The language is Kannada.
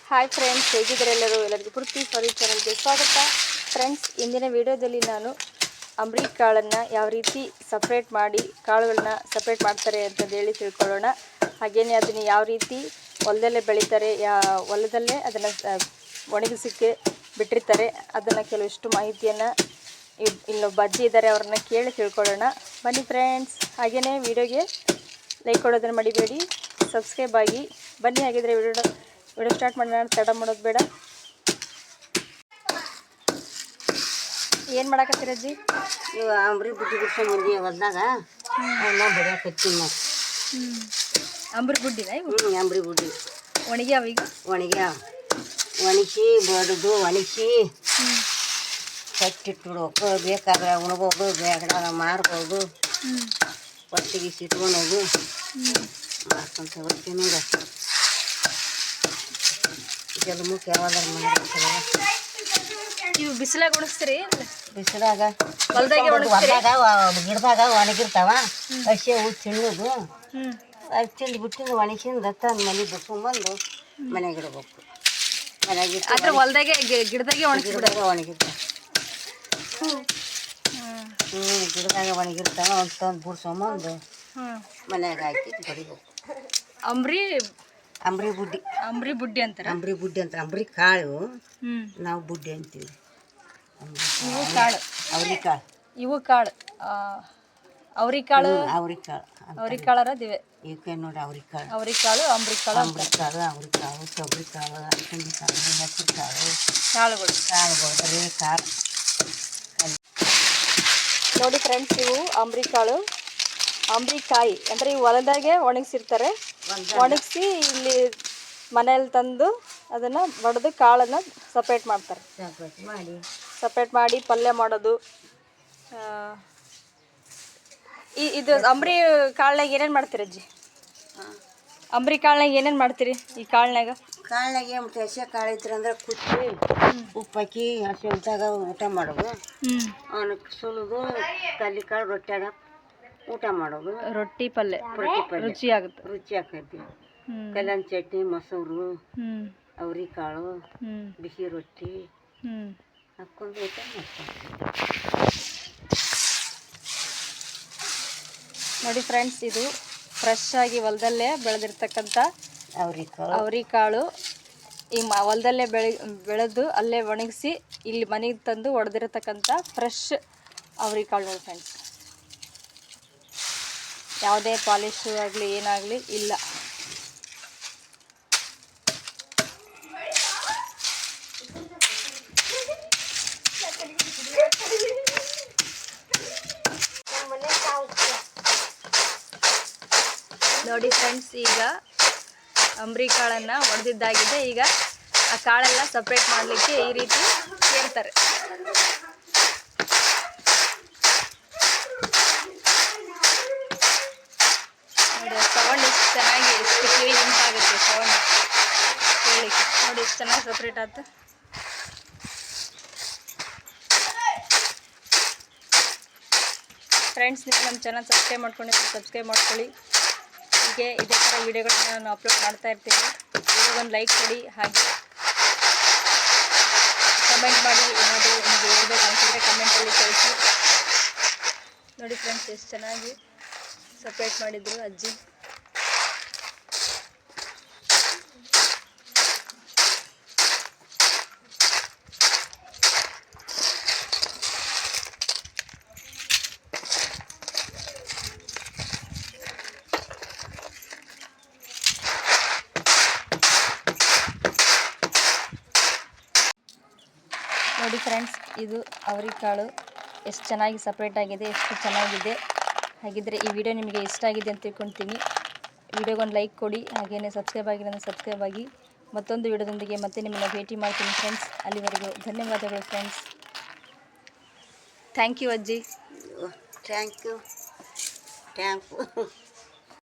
ಹಾಯ್ ಫ್ರೆಂಡ್ಸ್, ಹೇಗಿದ್ದಾರೆ ಎಲ್ಲರಿಗೂ ಪೂರ್ತಿ ಫಾರಿ ಚಾನಲ್ಗೆ ಸ್ವಾಗತ. ಫ್ರೆಂಡ್ಸ್, ಇಂದಿನ ವಿಡಿಯೋದಲ್ಲಿ ನಾನು ಅಂಬ್ರಿ ಕಾಳನ್ನು ಯಾವ ರೀತಿ ಸಪ್ರೇಟ್ ಮಾಡಿ ಕಾಳುಗಳನ್ನ ಸಪ್ರೇಟ್ ಮಾಡ್ತಾರೆ ಅಂತಂದೇಳಿ ತಿಳ್ಕೊಳ್ಳೋಣ. ಹಾಗೆಯೇ ಅದನ್ನು ಯಾವ ರೀತಿ ಹೊಲದಲ್ಲೇ ಬೆಳೀತಾರೆ, ಹೊಲದಲ್ಲೇ ಅದನ್ನು ಒಣಗಿಸೋಕ್ಕೆ ಬಿಟ್ಟಿರ್ತಾರೆ, ಅದನ್ನು ಕೆಲವಿಷ್ಟು ಮಾಹಿತಿಯನ್ನು ಇಲ್ಲೊಬ್ಬ ಅಜ್ಜಿ ಇದ್ದಾರೆ, ಅವ್ರನ್ನ ಕೇಳಿ ತಿಳ್ಕೊಳ್ಳೋಣ. ಬನ್ನಿ ಫ್ರೆಂಡ್ಸ್. ಹಾಗೆಯೇ ವಿಡಿಯೋಗೆ ಲೈಕ್ ಕೊಡೋದನ್ನು ಮಡಿಬೇಡಿ, ಸಬ್ಸ್ಕ್ರೈಬ್ ಆಗಿ. ಬನ್ನಿ, ಹಾಗಿದ್ರೆ ವಿಡಿಯೋ ಸ್ಟಾರ್ಟ್ ಮಾಡೋಣ. ತಡ ಮಾಡೋದು ಬೇಡ. ಏನು ಮಾಡಕತ್ತೀರ ಅಜ್ಜಿ? ಇವು ಅಂಬ್ರಿ ಬುಡ್ಡಿ ಬಿಡ್ಕೊಂಡು ಬಂದಿ ಹೊಲ್ದಾಗ ಅವನ್ನ ಬಡಿಯಾಕತ್ತೀನಿ ನಾವು. ಅಂಬ್ರಿ ಬುಡ್ಡಿನ ಇವು? ಅಂಬ್ರಿ ಬುಡ್ಡಿ ಒಣಗ್ಯಾವ ಈಗ? ಒಣಗಿಸಿ ಬಡಿದು ಒಣಗಿಸಿ ಕಟ್ಟಿಟ್ಬಿಡ್ಬೇಕು. ಬೇಕಾದ್ರೆ ಉಣ್ಬೋದು, ಬೇಡ ಮಾರ್ಬೋದು, ಹೊಟ್ಟಿಗೆ ಸಿಟ್ಕೊಳೋದು ಮಾಡ್ಕೊಂತ ಹೋಗ್ತೀವಿ. ನೋಡ ಜಲಮುಖ ಯಾವಾಗಾರು ಮಾಡ್ತಾರೆ. ಇವು ಬಿಸಿಲಾಗ ಒಣಗಿಸ್ತೀರಿ? ಬಿಸಿಲಾಗ ಹೊಲದಾಗ ಗಿಡದಾಗ ಒಣಗಿರ್ತಾವ. ಹಸಿ ಹೂ ತಿನ್ನೋದು, ಅದು ತಿಂದು ಬಿಟ್ಟಿಂದ ಒಣಗಿಸಿಂದ ತಂದು ಮನೆಗೆ ಬಿಟ್ಕೊಂಡ್ಬಂದು ಮನೆಗೆ ಇಡ್ಬೇಕು. ಮನೆಗೆ ಅದ್ರ ಹೊಲದಾಗೆ ಗಿಡದಾಗೆ ಗಿಡದಾಗ ಒಣಗಿರ್ತಾವ. ಗಿಡದಾಗ ಒಣಗಿರ್ತಾವ. ಒಂದು ತಂದು ಬಿಡ್ಸ್ಕೊಂಬಂದು ಮನ್ಯಾಗ ಹಾಕಿ ಬಡಿಬೇಕು. ಅಂಬ್ರಿ ಬುಡ್ಡಿ ಅಂತಾರೆ. ಅಂಬ್ರಿ ಬುಡ್ಡಿ ಅಂತ. ಅಂಬ್ರಿ ಕಾಳು ನಾವು ಬುಡ್ಡಿ ಅಂತೀವಿ. ಇವು ಕಾಳು ಅವ್ರಿಕಾಳು. ಇವು ಕಾಳು ಅವ್ರಿಕಾಳು. ಅವ್ರಿಕಾಳರ ದಿವೆ ಇವಕ್ಕೆ ನೋಡಿ. ಅವ್ರಿಕಾಳು, ಅಂಬ್ರಿಕಾಳು, ಅವ್ರಿಕಾಳು, ತೊಗರಿಕಾಳು, ಅಲಸಂದಿ ಕಾಳು, ಹೆಸರು ಕಾಳು, ಕಾಳುಗಳು. ಕಾಳು ನೋಡಿ ಫ್ರೆಂಡ್ಸ್, ಇವು ಅಂಬ್ರಿಕಾಯಿ ಅಂದರೆ ಇವು ಹೊಲದಾಗೆ ಒಣಗಿಸಿರ್ತಾರೆ. ಒಣಗಿಸಿ ಇಲ್ಲಿ ಮನೇಲಿ ತಂದು ಅದನ್ನು ಬಡಿದು ಕಾಳನ್ನು ಸಪ್ರೇಟ್ ಮಾಡ್ತಾರೆ. ಸಪ್ರೇಟ್ ಮಾಡಿ ಪಲ್ಯ ಮಾಡೋದು. ಇದು ಅಂಬ್ರಿ ಕಾಳ್ನಾಗ ಏನೇನು ಮಾಡ್ತೀರಿ ಅಜ್ಜಿ? ಅಂಬ್ರಿ ಕಾಳ್ನಾಗ ಏನೇನು ಮಾಡ್ತೀರಿ? ಈ ಕಾಳ್ನಾಗ ಏನು ಮಾಡ್ತೀವಿ? ಹಸಿ ಕಾಳು ಇದ್ರಂದ್ರೆ ಕುಚ್ಚಿ ಉಪ್ಪು ಹಾಕಿ ಹಸಿ ಉಲ್ದಾಗ ಊಟ ಮಾಡೋದು. ಅವನಕ್ಕೆ ಸುಲಿದು ಕಲ್ಲಿ ಕಾಳು ರೊಟ್ಯಾಗ ಊಟ ಮಾಡೋದು. ರೊಟ್ಟಿ ಪಲ್ಯ ರುಚಿ ಆಕೈತಿ. ಕಲ್ಲನ್ ಚಟ್ನಿ, ಮೊಸರು, ಅವ್ರಿಕಾಳು, ಬಿಸಿ ರೊಟ್ಟಿ ಹಾಕ್ಕೊಂಡು ಊಟ ಮಾಡ್ತಾರೆ. ನೋಡಿ ಫ್ರೆಂಡ್ಸ್, ಇದು ಫ್ರೆಶ್ ಆಗಿ ಹೊಲದಲ್ಲೇ ಬೆಳೆದಿರ್ತಕ್ಕಂಥ ಅವ್ರಿಕಾಳು. ಈ ಹೊಲದಲ್ಲೇ ಬೆಳೆದು ಅಲ್ಲೇ ಒಣಗಿಸಿ ಇಲ್ಲಿ ಮನೆಗೆ ತಂದು ಒಡೆದಿರತಕ್ಕಂಥ ಫ್ರೆಶ್ ಅವ್ರಿಕಾಳು ನೋಡಿ ಫ್ರೆಂಡ್ಸ್. ಯಾವುದೇ ಪಾಲಿಶು ಆಗಲಿ ಏನಾಗಲಿ ಇಲ್ಲ. ನೋಡಿ ಫ್ರೆಂಡ್ಸ್, ಈಗ ಅಂಬ್ರಿ ಕಾಳನ್ನು ಒಡೆದಿದ್ದಾಗಿದೆ. ಈಗ ಆ ಕಾಳೆಲ್ಲ ಸಪ್ರೇಟ್ ಮಾಡಲಿಕ್ಕೆ ಈ ರೀತಿ ಸೇರ್ತಾರೆ. ನೋಡಿ ಸೌಂಡ್ ಎಷ್ಟು ಚೆನ್ನಾಗಿ, ಎಷ್ಟು ಕಿವಿ ಇಂಪಾಗುತ್ತೆ ಸೌಂಡ್ ಕೇಳಲಿಕ್ಕೆ. ನೋಡಿ ಎಷ್ಟು ಚೆನ್ನಾಗಿ ಸಪ್ರೇಟ್ ಆಯ್ತು. ಫ್ರೆಂಡ್ಸ್, ನೀವು ನಮ್ಮ ಚಾನಲ್ ಸಬ್ಸ್ಕ್ರೈಬ್ ಮಾಡ್ಕೊಂಡಿದ್ರೆ ಸಬ್ಸ್ಕ್ರೈಬ್ ಮಾಡ್ಕೊಳ್ಳಿ. ಹೀಗೆ ಇದೇ ಥರ ವೀಡಿಯೋಗಳನ್ನ ನಾನು ಅಪ್ಲೋಡ್ ಮಾಡ್ತಾ ಇರ್ತೀನಿ. ಒಂದು ಲೈಕ್ ಕೊಡಿ, ಹಾಗೆ ಕಮೆಂಟ್ ಮಾಡಿ. ಏನಾದರೂ ನಿಮಗೆ ಹೇಳ್ಬೇಕು ಅನ್ಸಿದ್ರೆ ಕಮೆಂಟಲ್ಲಿ ಕಳಿಸಿ. ನೋಡಿ ಫ್ರೆಂಡ್ಸ್, ಎಷ್ಟು ಚೆನ್ನಾಗಿ ಸಪ್ರೇಟ್ ಮಾಡಿದ್ರು ಅಜ್ಜಿ. ನೋಡಿ ಫ್ರೆಂಡ್ಸ್, ಇದು ಅವ್ರಿಕಾಳು ಎಷ್ಟು ಚೆನ್ನಾಗಿ ಸಪ್ರೇಟ್ ಆಗಿದೆ, ಎಷ್ಟು ಚೆನ್ನಾಗಿದೆ. ಹಾಗಿದ್ದರೆ ಈ ವಿಡಿಯೋ ನಿಮಗೆ ಇಷ್ಟ ಆಗಿದೆ ಅಂತ ತಿಳ್ಕೊಳ್ತೀನಿ. ವಿಡಿಯೋಗೊಂದು ಲೈಕ್ ಕೊಡಿ, ಹಾಗೆಯೇ ಸಬ್ಸ್ಕ್ರೈಬ್ ಆಗಿಲ್ಲ ಅಂದರೆ ಸಬ್ಸ್ಕ್ರೈಬ್ ಆಗಿ. ಮತ್ತೊಂದು ವಿಡಿಯೋದೊಂದಿಗೆ ಮತ್ತೆ ನಿಮ್ಮನ್ನು ಭೇಟಿ ಮಾಡ್ತೀನಿ ಫ್ರೆಂಡ್ಸ್. ಅಲ್ಲಿವರೆಗೂ ಧನ್ಯವಾದಗಳು ಫ್ರೆಂಡ್ಸ್. ಥ್ಯಾಂಕ್ ಯು ಅಜ್ಜಿ. Thank you.